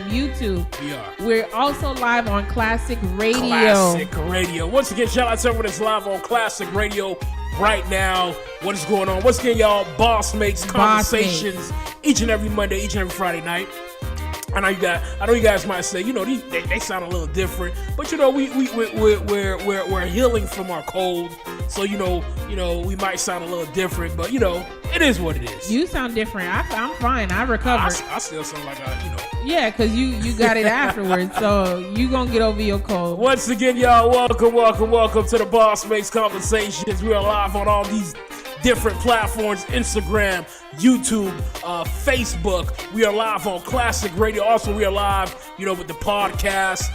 YouTube. We are. We're also live on Classic Radio. Classic Radio. Once again, shout out to everyone that's live on Classic Radio right now. What is going on? Once again, y'all, Boss Mates Conversations each and every Monday, each and every Friday night. I know you guys might say, they sound a little different, but we're healing from our cold, so we might sound a little different, but it is what it is. You sound different. I'm fine. I recovered. I still sound like Yeah, because you got it afterwards, so you gonna get over your cold. Once again, y'all, welcome to the Boss Mates Conversations. We are live on all these different platforms: Instagram, YouTube, Facebook. We are live on Classic Radio. Also, we are live, with the podcast,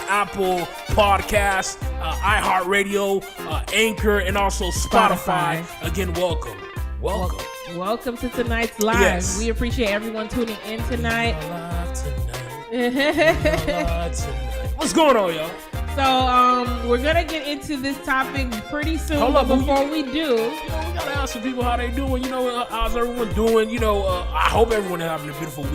Apple Podcasts, iHeartRadio, Anchor, and also Spotify. Again, welcome. Welcome to tonight's live. Yes. We appreciate everyone tuning in tonight. What's going on, y'all? So, we're gonna get into this topic pretty soon. But before we do, we gotta ask some people how they doing. How's everyone doing? I hope everyone is having a beautiful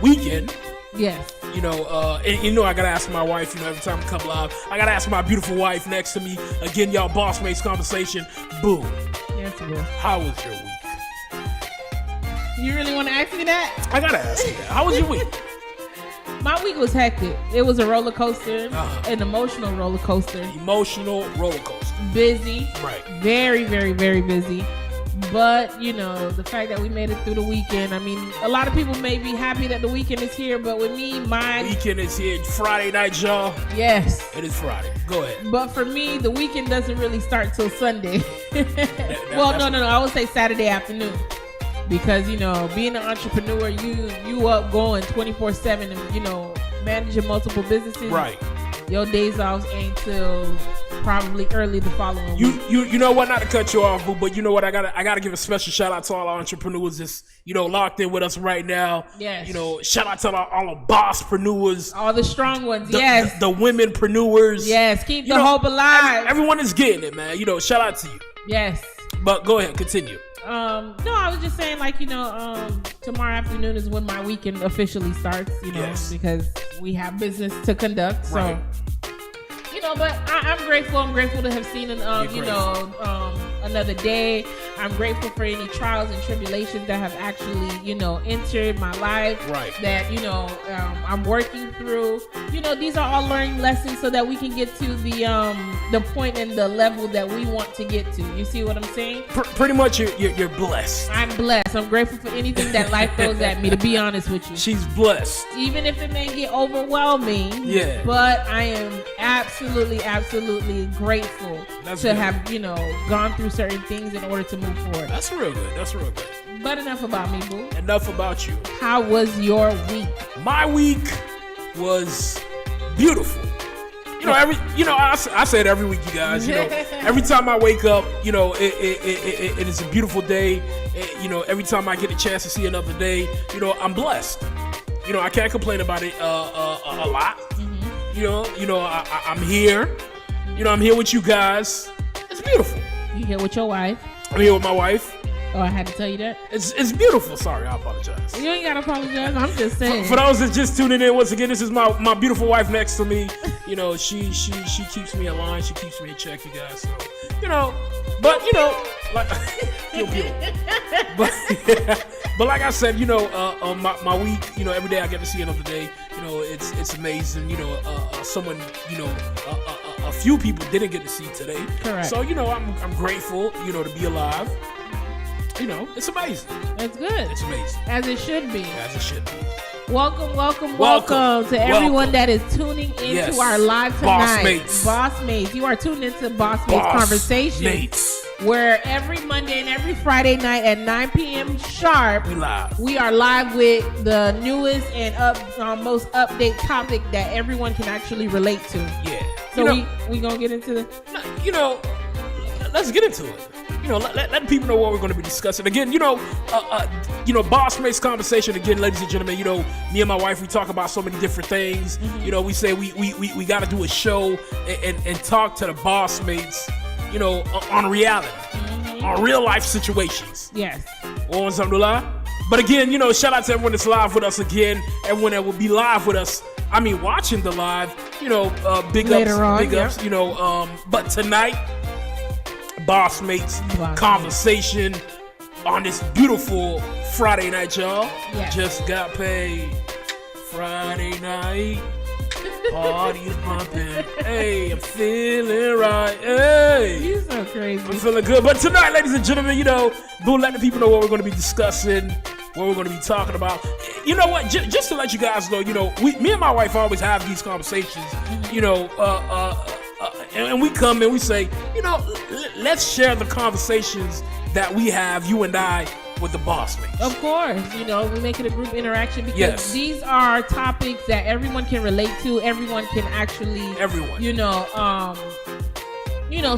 weekend. Yes. And I gotta ask my wife. Every time I come live, I gotta ask my beautiful wife next to me. Again, y'all, Boss Mates Conversation. Boom. Yes, bro. How was your week? You really want to ask me that? I gotta ask you that. How was your week? My week was hectic. It was a roller coaster, an emotional roller coaster. Busy. Right. Very, very, very busy. But, the fact that we made it through the weekend, a lot of people may be happy that the weekend is here, but with me, weekend is here. Friday night, y'all. Yes. It is Friday. Go ahead. But for me, the weekend doesn't really start till Sunday. No. I would say Saturday afternoon. Because, being an entrepreneur, you up going 24/7 and, managing multiple businesses. Right. Your days off ain't till probably early the following week. You know what? Not to cut you off, but you know what? I gotta give a special shout out to all our entrepreneurs that's locked in with us right now. Yes. Shout out to all the bosspreneurs, all the strong ones. Yes. The womenpreneurs. Yes. Keep the hope alive. Everyone is getting it, man. Shout out to you. Yes. But go ahead, continue. No, I was just saying, tomorrow afternoon is when my weekend officially starts, Yes. because we have business to conduct. So, right. But I'm grateful. I'm grateful to have seen another day. I'm grateful for any trials and tribulations that have actually, entered my life. Right. That, I'm working through. These are all learning lessons so that we can get to the point and the level that we want to get to. You see what I'm saying? Pretty much you're blessed. I'm blessed. I'm grateful for anything that life throws at me, to be honest with you. She's blessed. Even if it may get overwhelming. Yeah. But I am absolutely grateful to have, gone through certain things in order to move forward. That's real good. But enough about me, boo. Enough about you. How was your week? My week was beautiful. I say it every week, you guys. Every time I wake up, it is a beautiful day. Every time I get a chance to see another day, I'm blessed. I can't complain about it a lot. Mm-hmm. I'm here. I'm here with you guys. It's beautiful. You here with your wife? I'm here with my wife. Oh, I had to tell you that? It's beautiful. Sorry, I apologize. You ain't got to apologize. I'm just saying. For those that just tuning in, once again, this is my beautiful wife next to me. She keeps me in line. She keeps me in check, you guys. So, but like I said, my week, every day I get to see another day. It's amazing. Someone, a few people didn't get to see today. Correct. So, I'm grateful, to be alive. It's amazing. It's good. It's amazing. As it should be. Welcome to everyone that is tuning into our live tonight. Boss Mates. You are tuned into Boss Mates Conversations. Where every Monday and every Friday night at 9 p.m. sharp, we are live with the newest and most update topic that everyone can actually relate to. Yeah. So we gonna get into let's get into it. Let people know what we're going to be discussing. Again, Boss Mates Conversation. Again, ladies and gentlemen, me and my wife, we talk about so many different things. Mm-hmm. We say we got to do a show and talk to the boss mates, on reality, on real life situations. Yes. Alhamdulillah. But again, shout out to everyone that's live with us again. Everyone that will be live with us. I mean, watching the live, big later ups, on, big ups, but tonight, Boss Mates conversation on this beautiful Friday night, y'all. Yes. Just got paid. Friday night. Party's bumping. Hey, I'm feeling right. Hey. You're so crazy. I'm feeling good. But tonight, ladies and gentlemen, we'll let the people know what we're going to be discussing, what we're going to be talking about. You know what? Just to let you guys know, me and my wife always have these conversations, and we come and we say, let's share the conversations that we have, you and I, with the boss mates. Of course, we make it a group interaction because these are topics that everyone can relate to. Everyone can actually,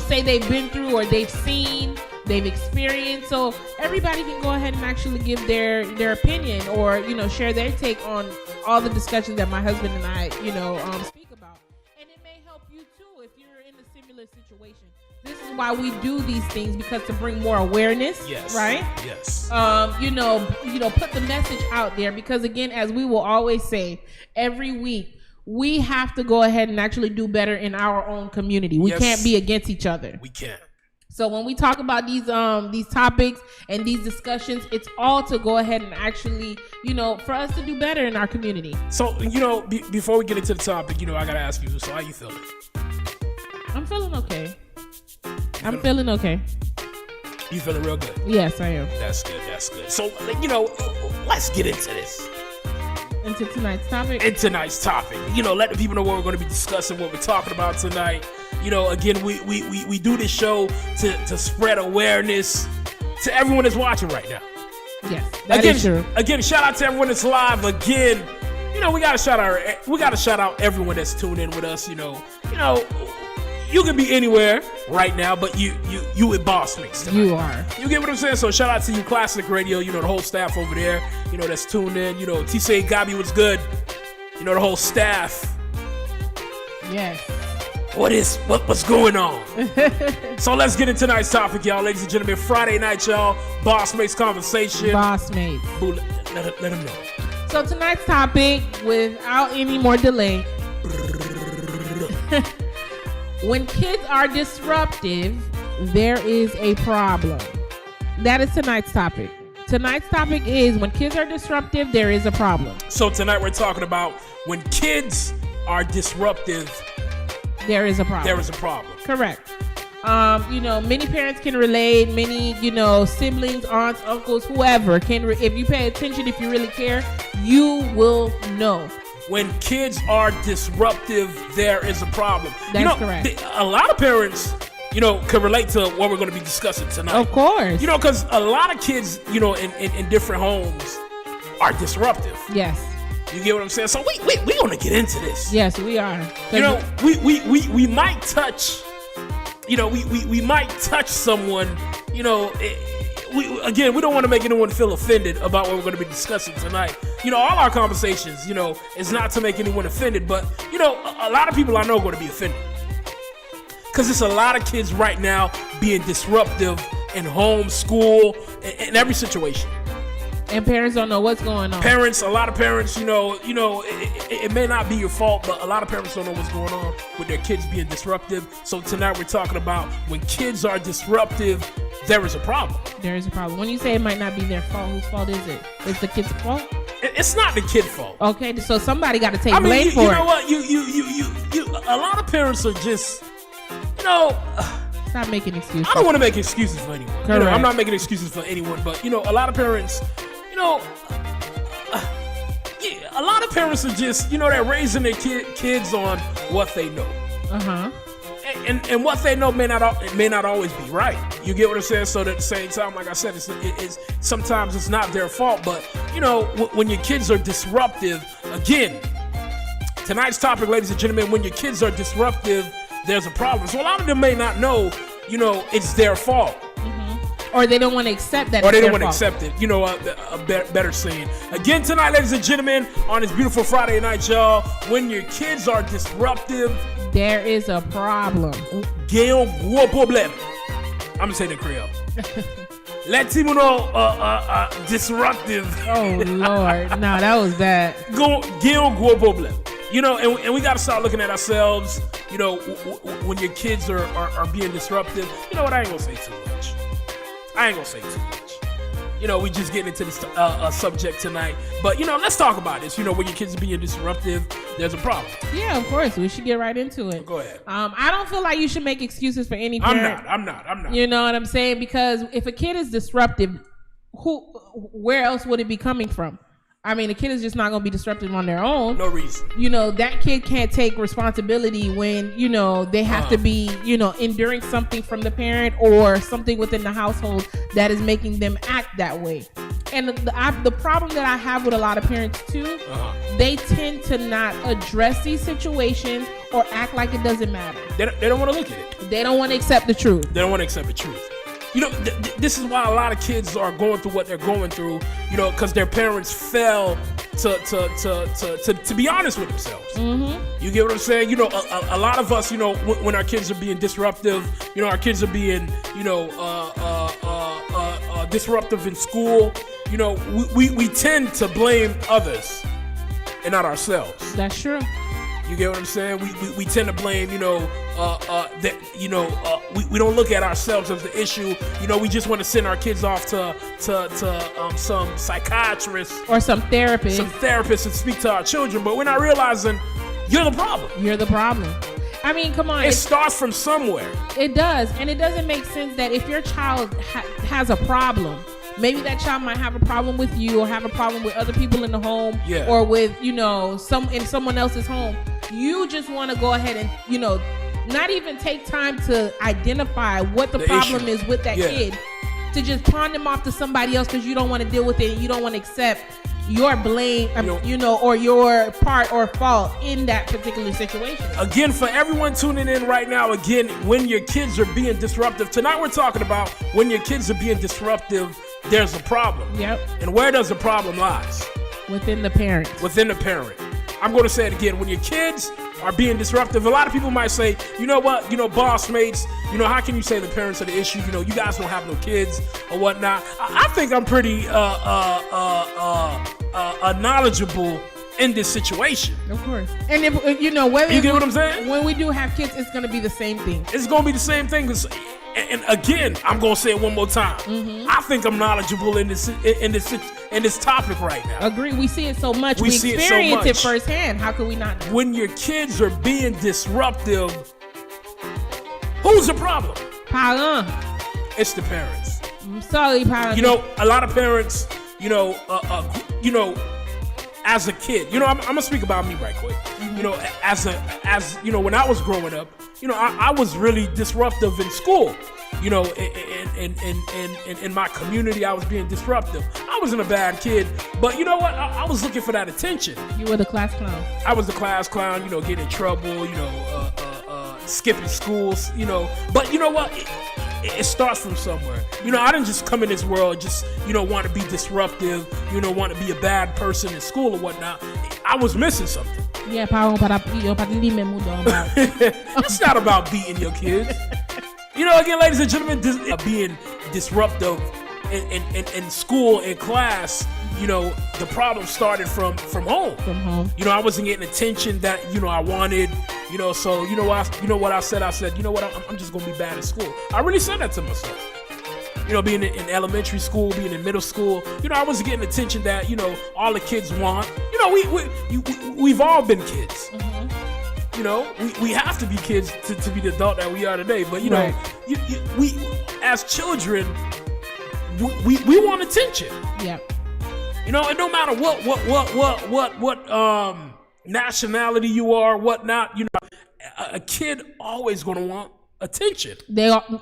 say they've been through or they've seen, they've experienced. So everybody can go ahead and actually give their opinion or share their take on all the discussions that my husband and I speak about. And it may help you too if you're in a similar situation. This is why we do these things, because to bring more awareness, right? Yes. Put the message out there, because again, as we will always say every week, we have to go ahead and actually do better in our own community. We can't be against each other. We can't. So when we talk about these topics and these discussions, it's all to go ahead and actually, for us to do better in our community. So, before we get into the topic, I got to ask you, so how you feeling? I'm feeling okay. I'm feeling okay. You feeling real good? Yes, I am. That's good. So, let's get into this. Into tonight's topic? Let the people know what we're going to be discussing, what we're talking about tonight. Again, we do this show to spread awareness to everyone that's watching right now. Yes, that is true. Again, shout out to everyone that's live. Again, we gotta shout out everyone that's tuned in with us. You can be anywhere right now, but you with Boss Mates tonight. You are. You get what I'm saying? So shout out to you, Classic Radio, the whole staff over there, that's tuned in. T-Say Gabi, what's good? The whole staff. Yes. What's going on? So let's get into tonight's topic, y'all. Ladies and gentlemen, Friday night, y'all. Boss Mates conversation. Boss Mates. Boo, let them know. So tonight's topic, without any more delay. When kids are disruptive, there is a problem. That is tonight's topic. Tonight's topic is when kids are disruptive, there is a problem. So tonight we're talking about when kids are disruptive, there is a problem. There is a problem. Correct. Many parents can relate. Many, siblings, aunts, uncles, whoever can. If you pay attention, if you really care, you will know. When kids are disruptive, there is a problem. That's correct. A lot of parents, can relate to what we're going to be discussing tonight. Of course. Because a lot of kids, in different homes are disruptive. Yes. You get what I'm saying? So we going to get into this. Yes, we are. We might touch, we might touch someone, we don't want to make anyone feel offended about what we're going to be discussing tonight. All our conversations, is not to make anyone offended, but, a lot of people I know are going to be offended. Because there's a lot of kids right now being disruptive in home, school, in every situation. And parents don't know what's going on. A lot of parents, it may not be your fault, but a lot of parents don't know what's going on with their kids being disruptive. So tonight we're talking about when kids are disruptive, there is a problem. There is a problem. When you say it might not be their fault, whose fault is it? It's the kid's fault? It's not the kid's fault. Okay, so somebody got to take blame for it. You know what? You. A lot of parents are just, Stop making excuses. I don't want to make excuses for anyone. Correct. I'm not making excuses for anyone, but a lot of parents, a lot of parents are just, they're raising their kids on what they know. Uh-huh. And what they know may not always be right. You get what I'm saying? So at the same time, like I said, it's sometimes it's not their fault. But when your kids are disruptive, again, tonight's topic, ladies and gentlemen, when your kids are disruptive, there's a problem. So a lot of them may not know, it's their fault. Mm-hmm. Or they don't want to accept that. Or they don't want to accept it. A better saying. Again tonight, ladies and gentlemen, on this beautiful Friday night, y'all, when your kids are disruptive, there is a problem. I'm going to say it in Creole. disruptive. Oh Lord, no, that was bad. You know, and we got to start looking at ourselves. You know, when your kids are being disruptive. You know what? I ain't gonna say too much. You know, we just getting into this subject tonight. But, you know, let's talk about this. You know, when your kids are being disruptive, there's a problem. Yeah, of course. We should get right into it. Go ahead. I don't feel like you should make excuses for any parent. I'm not. You know what I'm saying? Because if a kid is disruptive, where else would it be coming from? I mean, a kid is just not going to be disruptive on their own. No reason. You know, that kid can't take responsibility when, you know, they have to be, you know, enduring something from the parent or something within the household that is making them act that way. And the problem that I have with a lot of parents too, they tend to not address these situations or act like it doesn't matter. They don't want to look at it. They don't want to accept the truth. They don't want to accept the truth. You know, this is why a lot of kids are going through what they're going through, you know, because their parents fail to be honest with themselves. Mm-hmm. You get what I'm saying? You know, a lot of us, you know, when our kids are being disruptive, you know, our kids are being, you know, disruptive in school, you know, we tend to blame others and not ourselves. That's true. You get what I'm saying? We tend to blame, you know, that, you know, we don't look at ourselves as the issue. You know, we just want to send our kids off to some psychiatrist or some therapist and speak to our children, but we're not realizing you're the problem. You're the problem. I mean, come on. It starts from somewhere. It does, and it doesn't make sense that if your child has a problem, maybe that child might have a problem with you or have a problem with other people in the home or with, you know, someone else's home. You just want to go ahead and, you know, not even take time to identify what the problem issue is with that kid, to just pawn them off to somebody else because you don't want to deal with it and you don't want to accept your blame, you know, or your part or fault in that particular situation. Again, for everyone tuning in right now, again, when your kids are being disruptive, tonight we're talking about when your kids are being disruptive, there's a problem. Yep. And where does the problem lies? Within the parent. Within the parent. I'm going to say it again. When your kids are being disruptive, a lot of people might say, you know what, you know, boss mates, you know, how can you say the parents are the issue? You know, you guys don't have no kids or whatnot. I think I'm pretty knowledgeable in this situation. Of course. And if, you know, whether you get what I'm saying? When we do have kids, it's going to be the same thing. It's going to be the same thing. And again, I'm going to say it one more time. Mm-hmm. I think I'm knowledgeable in this topic right now. Agree. We see it so much. We experience it firsthand. How could we not know? When your kids are being disruptive, who's the problem? Parents. It's the parents. I'm sorry, parents. You know, a lot of parents, you know, as a kid, you know, I'm gonna speak about me right quick. Mm-hmm. You know, as you know, when I was growing up, you know, I was really disruptive in school. You know, in my community, I was being disruptive. I wasn't a bad kid, but you know what? I was looking for that attention. You were the class clown. I was the class clown. You know, getting in trouble. You know, skipping schools. You know, but you know what? It starts from somewhere. You know, I didn't just come in this world just, you know, want to be disruptive, you know, want to be a bad person in school or whatnot. I was missing something. Yeah, it's not about beating your kids. You know, again, ladies and gentlemen, being disruptive in school, in class, you know, the problem started from home. From home. You know, I wasn't getting attention that, you know, I wanted. You know, so you know what I said. I said, you know what, I'm just gonna be bad at school. I really said that to myself. You know, being in elementary school, being in middle school, you know, I wasn't getting attention that, you know, all the kids want. You know, we've all been kids. Mm-hmm. You know, we have to be kids to be the adult that we are today. But you know, we as children, we want attention. Yeah. You know, and no matter what nationality you are, whatnot, you know, a kid always gonna want attention.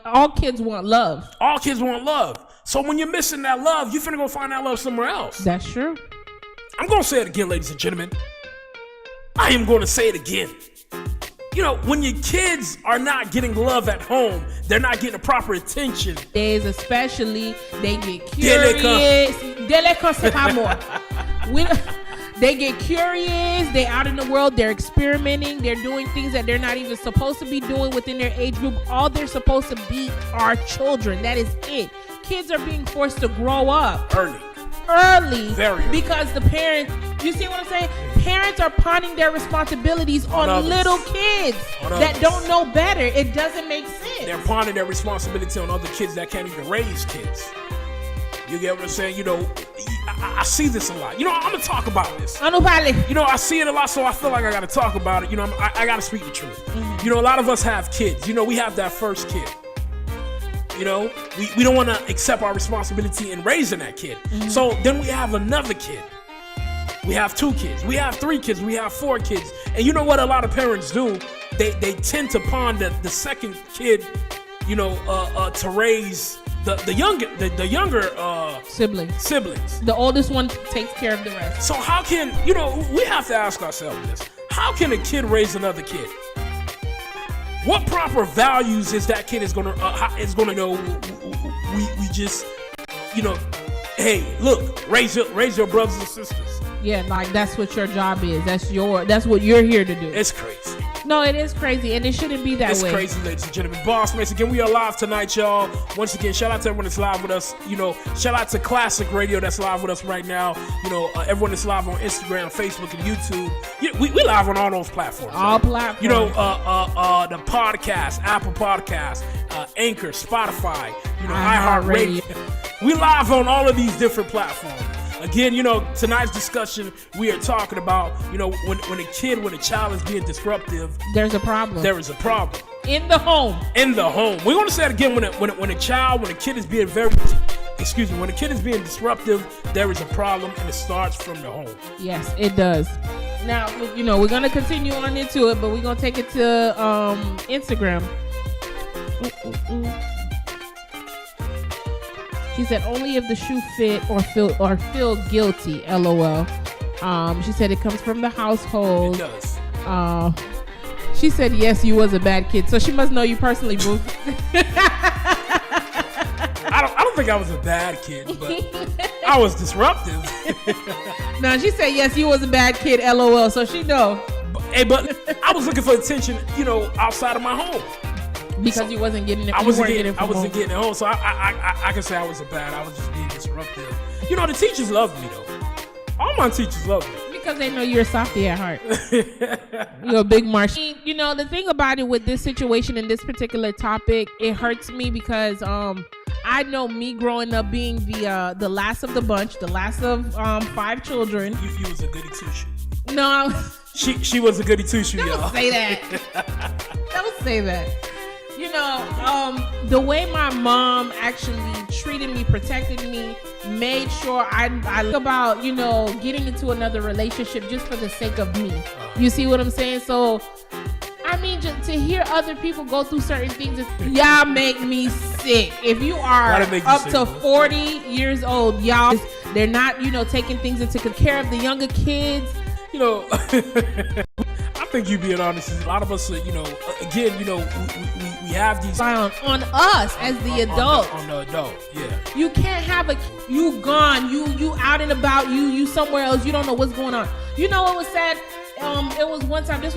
All kids want love. All kids want love. So when you're missing that love, you're finna go find that love somewhere else. That's true. I'm gonna say it again, ladies and gentlemen. I am gonna say it again. You know, when your kids are not getting love at home, they're not getting the proper attention. Days especially, they get curious. They get curious, they're out in the world, they're experimenting, they're doing things that they're not even supposed to be doing within their age group. All they're supposed to be are children. That is it. kids are being forced to grow up early. Very early. Because the parents, you see what I'm saying? Parents are pawning their responsibilities on little kids that don't know better. It doesn't make sense. They're pawning their responsibility on other kids that can't even raise kids. You get what I'm saying? You know, I see this a lot. You know, I'm going to talk about this. You know, I see it a lot, so I feel like I got to talk about it. You know, I got to speak the truth. Mm-hmm. You know, a lot of us have kids. You know, we have that first kid. You know, we don't want to accept our responsibility in raising that kid. Mm-hmm. So then we have another kid. We have 2 kids. We have 3 kids. We have 4 kids. And you know what a lot of parents do? They tend to pawn the second kid, you know, to raise the younger siblings. The oldest one takes care of the rest. So how can, you know, we have to ask ourselves this. How can a kid raise another kid? What proper values is that kid is gonna know? We just, you know, hey, look, raise your brothers and sisters. Yeah, like that's what your job is. That's what you're here to do. It's crazy. No, it is crazy, and it shouldn't be that way. It's crazy, ladies and gentlemen. Boss Mates, again, we are live tonight, y'all. Once again, shout out to everyone that's live with us. You know, shout out to Classic Radio that's live with us right now. You know, everyone that's live on Instagram, Facebook, and YouTube. Yeah, we live on all those platforms. All platforms. You know, the podcast, Apple Podcasts, Anchor, Spotify, you know, iHeartRadio. We live on all of these different platforms. Again, you know, tonight's discussion, we are talking about, you know, when a child is being disruptive. There's a problem. There is a problem. In the home. We're going to say it again, when a kid is being when a kid is being disruptive, there is a problem, and it starts from the home. Yes, it does. Now, you know, we're going to continue on into it, but we're going to take it to Instagram. She said, only if the shoe fit or feel guilty, LOL. She said it comes from the household. It does. She said, yes, you was a bad kid. So she must know you personally, boo. I don't think I was a bad kid, but I was disruptive. No, she said, yes, you was a bad kid, LOL. So she know. But I was looking for attention, you know, outside of my home. Because you wasn't getting it. I wasn't getting it home, so I can say I was I was just being disruptive. You know, the teachers loved me though. All my teachers loved me because they know you're a softy at heart. You're a big marsh. You know, the thing about it with this situation and this particular topic, it hurts me because I know me growing up being the last of the bunch, the last of 5 children. You was a goody two-shoes. No, she was a goody two-shoes, y'all. Don't say that. Don't say that. You know, the way my mom actually treated me, protected me, made sure I think about, you know, getting into another relationship just for the sake of me. You see what I'm saying? So, I mean, just to hear other people go through certain things, y'all make me sick. If you are up to 40 years old, y'all, they're not, you know, taking things into care of the younger kids. You know, I think you being honest, a lot of us, you know, again, you know, we have these on us as the adult. On the adult, yeah. You can't have you gone, you out and about, you somewhere else, you don't know what's going on. You know what was sad? It was one time, this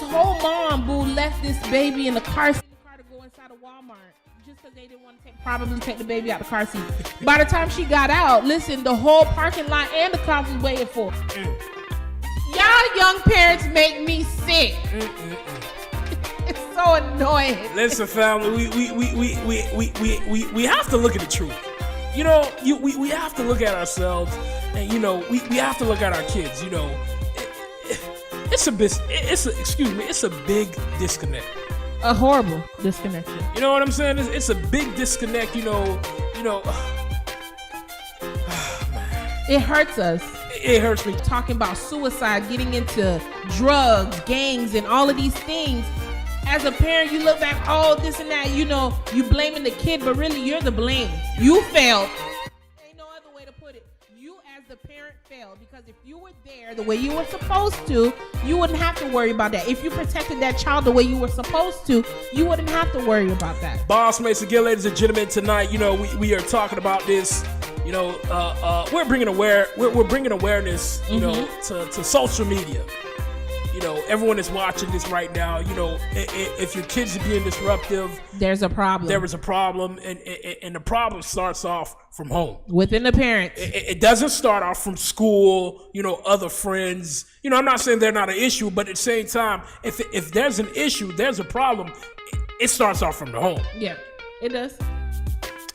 whole mom boo left this baby in the car seat to go inside of Walmart just because they didn't want to probably take the baby out the car seat. By the time she got out, listen, the whole parking lot and the car was waiting for her. Y'all young parents make me sick. It's so annoying. Listen, family, we have to look at the truth. You know, we have to look at ourselves, and you know, we have to look at our kids. You know, it's a big disconnect. A horrible disconnect. You know what I'm saying? It's a big disconnect. You know. It hurts us. It hurts me. Talking about suicide, getting into drugs, gangs, and all of these things. As a parent, you look back, oh, this and that, you know, you blaming the kid, but really you're the blame. You failed. Ain't no other way to put it. You as the parent failed, because if you were there the way you were supposed to, you wouldn't have to worry about that. If you protected that child the way you were supposed to, you wouldn't have to worry about that. Boss Mates, again, ladies and gentlemen, tonight, you know, we are talking about this. You know, we're bringing awareness, you know, to social media. you know, everyone is watching this right now. You know, if your kids are being disruptive, there's a problem. There is a problem, and the problem starts off from home, within the parents. It doesn't start off from school. You know, other friends. You know, I'm not saying they're not an issue, but at the same time, if there's an issue, there's a problem. It starts off from the home. Yeah, it does.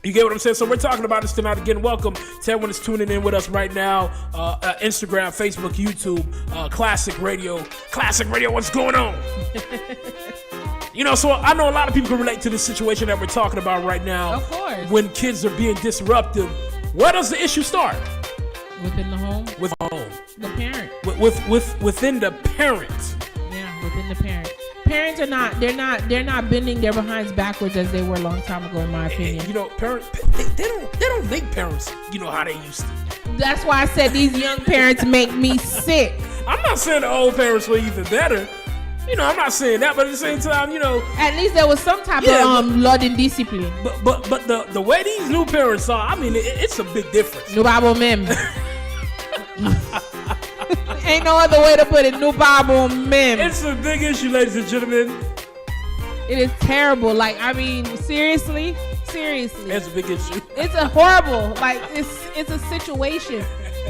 You get what I'm saying? So we're talking about this tonight. Again, welcome to everyone that's tuning in with us right now. Instagram, Facebook, YouTube, Classic Radio. Classic Radio, what's going on? You know, so I know a lot of people can relate to this situation that we're talking about right now. Of course. When kids are being disruptive, where does the issue start? Within the home. With home. The parent. Within the parent. Yeah, within the parent. Parents are not. They're not bending their behinds backwards as they were a long time ago, in my opinion. And, you know, parents. They don't make parents. You know how they used to. That's why I said these young parents make me sick. I'm not saying the old parents were even better. You know, I'm not saying that, but at the same time, you know, at least there was some type of law and discipline. But the way these new parents are, I mean, it's a big difference. No Bible mem. Ain't no other way to put it. No Bible mem. It's a big issue, ladies and gentlemen. It is terrible. Like, I mean, seriously. It's a big issue. It's a horrible. Like, it's a situation.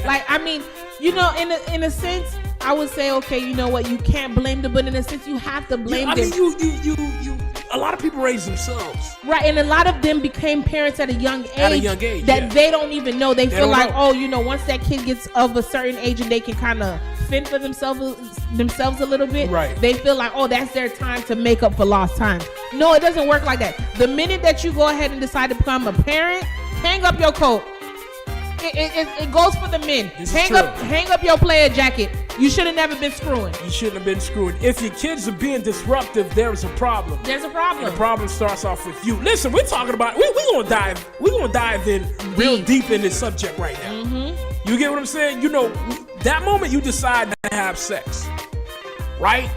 Like, I mean, you know, in a sense, I would say, okay, you know what, you can't blame them, but in a sense, you have to blame them. I mean, a lot of people raise themselves. Right, and a lot of them became parents at a young age. That they don't even know. They feel like, oh, you know, once that kid gets of a certain age and they can kind of fend for themselves a little bit, right, they feel like, oh, that's their time to make up for lost time. No, it doesn't work like that. The minute that you go ahead and decide to become a parent, hang up your coat. It goes for the men. Hang up your player jacket. You should have never been screwing. You shouldn't have been screwing. If your kids are being disruptive, there's a problem. There's a problem. And the problem starts off with you. Listen, we're talking about we're gonna dive in real deep in this subject right now. Mm-hmm. You get what I'm saying? You know, that moment you decide to have sex, right?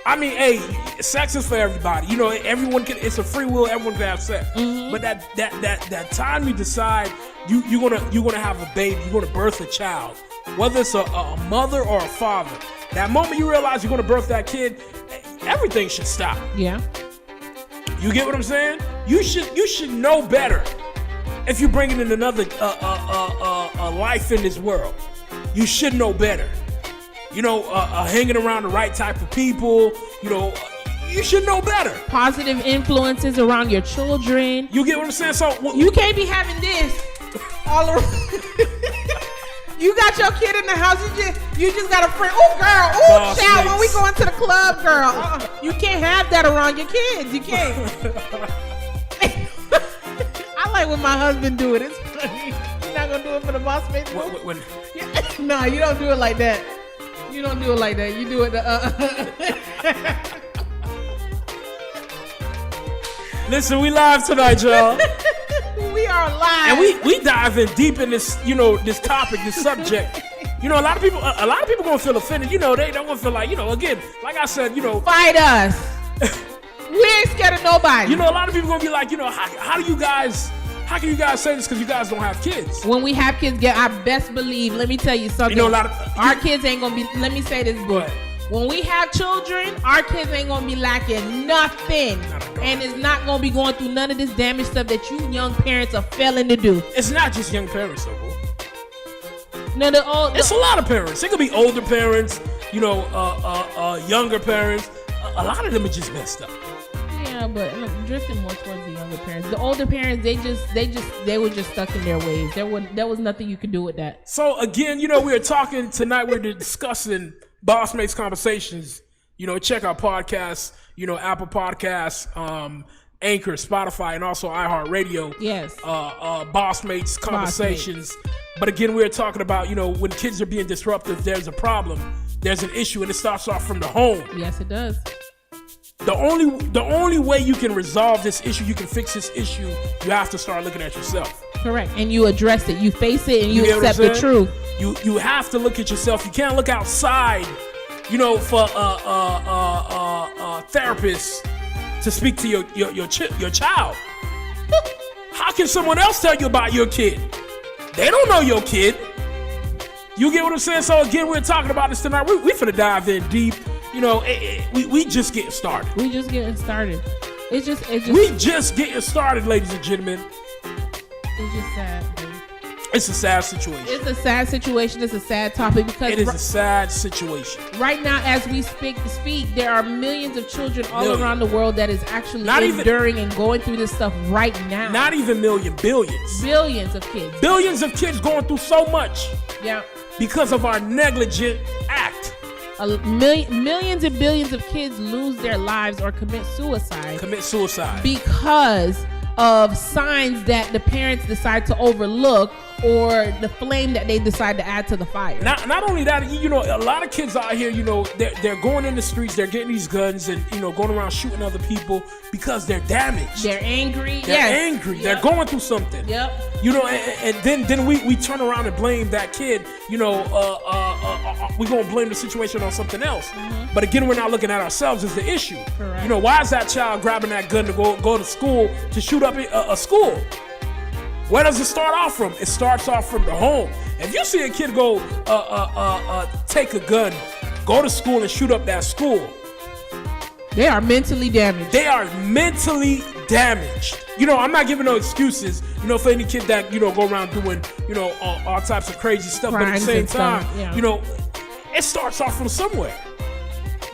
I mean, hey, sex is for everybody. You know, everyone can. It's a free will. Everyone can have sex. Mm-hmm. But that time you decide you're gonna have a baby, you're gonna birth a child, whether it's a mother or a father. That moment you realize you're gonna birth that kid, everything should stop. Yeah. You get what I'm saying? You should know better. If you're bringing in another life in this world, you should know better. You know, hanging around the right type of people, you know, you should know better. Positive influences around your children. You get what I'm saying? So you can't be having this all around. You got your kid in the house. You just got a friend. Oh, girl. Oh, child. When we going to the club, girl. You can't have that around your kids. You can't. I like when my husband do it. It's funny. You're not gonna do it for the boss mates? No, you don't do it like that. You don't do it like that. You do it. Listen, we live tonight, y'all. We are live, and we dive in deep in this, you know, this topic, this subject. You know, a lot of people gonna feel offended. You know, they don't want to feel like, you know, again, like I said, you know, fight us. We ain't scared of nobody. You know, a lot of people gonna be like, you know, how can you guys say this because you guys don't have kids? When we have kids, I best believe, let me tell you something. You know, our kids ain't gonna be, let me say this, boy. When we have children, our kids ain't gonna be lacking nothing. And it's not gonna be going through none of this damage stuff that you young parents are failing to do. It's not just young parents, though, boy. No, it's a lot of parents. It could be older parents, you know, younger parents. A lot of them are just messed up. Yeah, but drifting more towards the younger parents. The older parents, they were just stuck in their ways. There was nothing you could do with that. So again, you know, we are talking tonight. We're discussing Boss Mates Conversations. You know, check our podcasts. You know, Apple Podcasts, Anchor, Spotify, and also iHeartRadio. Yes. Boss Mates Conversations. But again, we're talking about, you know, when kids are being disruptive, there's a problem, there's an issue, and it starts off from the home. Yes, it does. The only way you can resolve this issue, you can fix this issue, you have to start looking at yourself. Correct. And you address it. You face it and you accept the truth. You have to look at yourself. You can't look outside, you know, for a therapist to speak to your child. How can someone else tell you about your kid? They don't know your kid. You get what I'm saying? So again, we're talking about this tonight. We finna dive in deep. You know, we just getting started. We just getting started. We just getting started, ladies and gentlemen. It's just sad, dude. It's a sad situation. It's a sad situation. It's a sad topic because it is a sad situation. Right now, as we speak, there are millions of children all around the world that is actually enduring and going through this stuff right now. Not even billions. Billions of kids. Billions of kids going through so much. Yeah. Because of our negligent act. Millions and billions of kids lose their lives or commit suicide. Because of signs that the parents decide to overlook or the flame that they decide to add to the fire. Not only that, you know, a lot of kids out here, you know, they're going in the streets, they're getting these guns and, you know, going around shooting other people because they're damaged. They're angry. They're angry. Yep. They're going through something. Yep. You know, and then we turn around and blame that kid, you know, we're going to blame the situation on something else. Mm-hmm. But again, we're not looking at ourselves as the issue. Correct. You know, why is that child grabbing that gun to go to school to shoot up a school? Where does it start off from? It starts off from the home. If you see a kid go take a gun, go to school and shoot up that school, they are mentally damaged. You know, I'm not giving no excuses, you know, for any kid that, you know, go around doing, you know, all types of crazy stuff. Crimes, but at the same time, yeah. You know, it starts off from somewhere.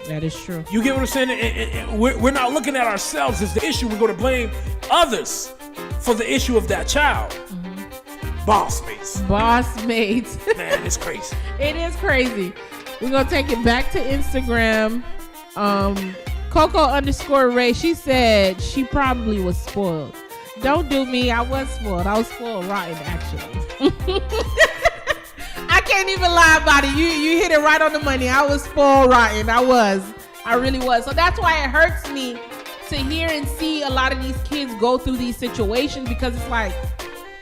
That is true. You get what I'm saying? And we're not looking at ourselves as the issue. We're going to blame others for the issue of that child. Mm-hmm. Boss mates. Man, it's crazy. It is crazy. We're going to take it back to Instagram. Coco_Ray, she said she probably was spoiled. Don't do me. I was spoiled. I was spoiled rotten, actually. I can't even lie about it. You hit it right on the money. I was spoiled rotten. I really was. So that's why it hurts me to hear and see a lot of these kids go through these situations, because it's like,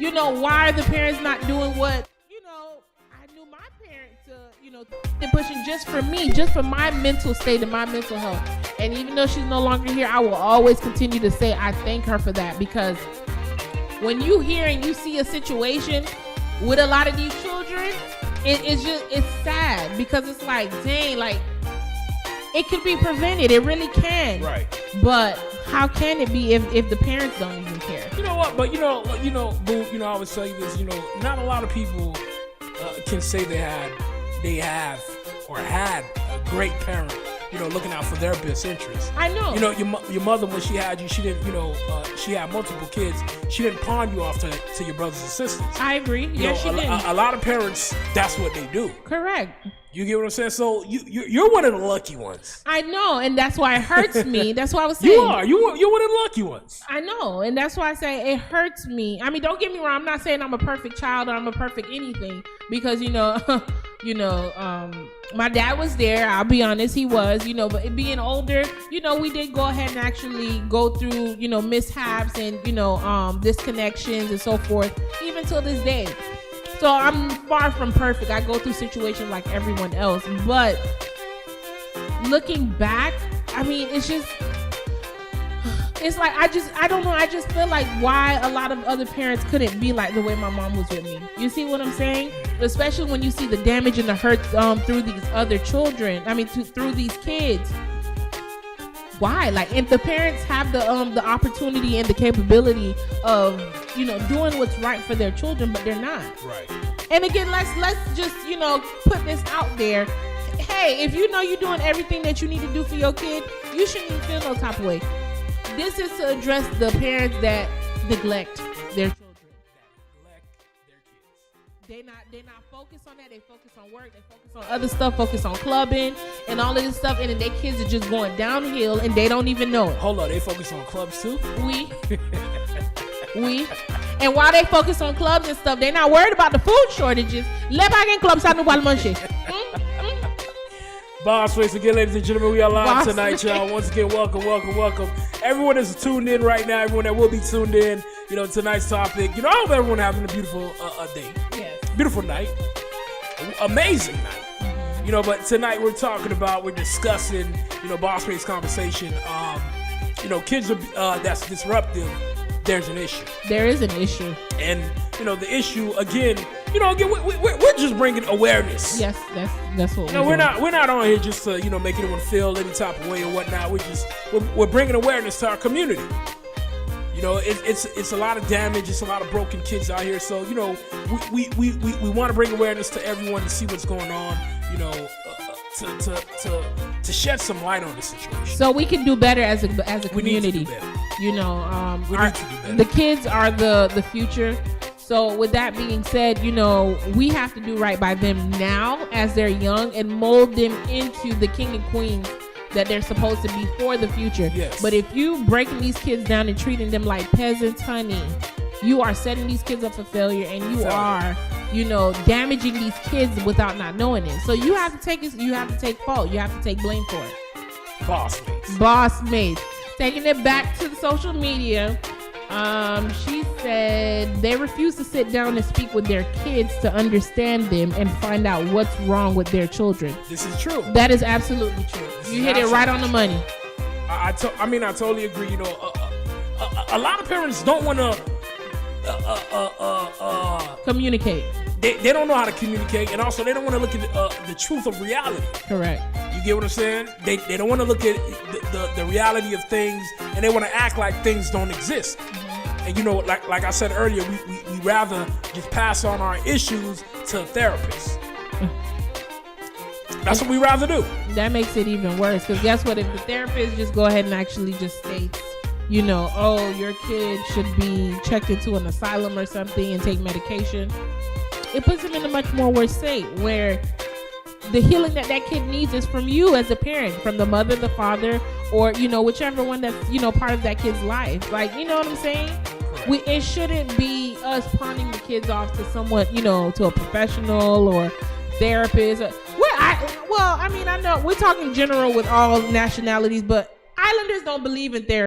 you know, why are the parents not doing what, you know, I knew my parents to, you know, they're pushing just for me, just for my mental state and my mental health. And even though she's no longer here, I will always continue to say I thank her for that, because when you hear and you see a situation with a lot of these children, it's sad, because it's like, dang, like, it could be prevented. It really can. Right. But how can it be if the parents don't even care? You know what? But you know, Boo, you know, I would tell you this. You know, not a lot of people can say they have or had a great parent, you know, looking out for their best interests. I know. You know, your mother, when she had you, she didn't, you know, she had multiple kids. She didn't pawn you off to your brothers and sisters. I agree. Yes, she did. A lot of parents, that's what they do. Correct. You get what I'm saying? So you're one of the lucky ones. I know, and that's why it hurts me. That's why I was saying. You're one of the lucky ones. I know, and that's why I say it hurts me. I mean, don't get me wrong. I'm not saying I'm a perfect child or I'm a perfect anything, because you know, my dad was there. I'll be honest, he was. You know, but being older, you know, we did go ahead and actually go through, you know, mishaps and, you know, disconnections and so forth, even till this day. So I'm far from perfect. I go through situations like everyone else. But looking back, I mean, it's like, I don't know. I just feel like why a lot of other parents couldn't be like the way my mom was with me. You see what I'm saying? Especially when you see the damage and the hurt through these other children. I mean, through these kids. Why? Like, if the parents have the opportunity and the capability of, you know, doing what's right for their children, but they're not. Right. And again, let's just, you know, put this out there. Hey, if you know you're doing everything that you need to do for your kid, you shouldn't even feel no type of way. This is to address the parents that neglect their children. They're not focused on that. They focus on work. They focus on other stuff. Focus on clubbing and all of this stuff. And then their kids are just going downhill and they don't even know it. Hold on, they focus on clubs too? We. And while they focus on clubs and stuff, they're not worried about the food shortages. Le bagen club sa nou bal manje. Boss Race again, ladies and gentlemen, we are live tonight, y'all. Once again, welcome. Everyone that's tuned in right now, everyone that will be tuned in, you know, tonight's topic. You know, I hope everyone having a beautiful day. Yes. Beautiful night. Amazing night. You know, but tonight we're discussing, you know, Boss Race conversation. You know, kids are, that's disruptive. There's an issue. There is an issue. And, you know, the issue, again, again, we're just bringing awareness. Yes, that's what we're not on here just to make anyone feel any type of way or whatnot. We're bringing awareness to our community. It's a lot of damage. It's a lot of broken kids out here. So we want to bring awareness to everyone to see what's going on. To shed some light on the situation. So we can do better as a community. We need to do better. We need to do better. The kids are the future. So with that being said, we have to do right by them now as they're young and mold them into the king and queens that they're supposed to be for the future. Yes. But if you breaking these kids down and treating them like peasants, honey, you are setting these kids up for failure, and you are damaging these kids without not knowing it. So you have to take fault. You have to take blame for it. Boss mates. Taking it back to the social media. She said they refuse to sit down and speak with their kids to understand them and find out what's wrong with their children. This is true. That is absolutely true. You hit it right on the money. I totally agree. A lot of parents don't want to communicate. They don't know how to communicate, and also they don't want to look at the truth of reality. Correct. You get what I'm saying? They don't want to look at the reality of things, and they want to act like things don't exist. Mm-hmm. And like I said earlier, we rather just pass on our issues to a therapist. That's what we rather do. That makes it even worse, because guess what? If the therapist just go ahead and actually just states, your kid should be checked into an asylum or something and take medication, it puts him in a much more worse state where the healing that kid needs is from you as a parent, from the mother, the father, or, whichever one that's, part of that kid's life. Like, you know what I'm saying? It shouldn't be us pawning the kids off to someone, to a professional or therapist. I know we're talking general with all nationalities, but Islanders don't believe in therapy.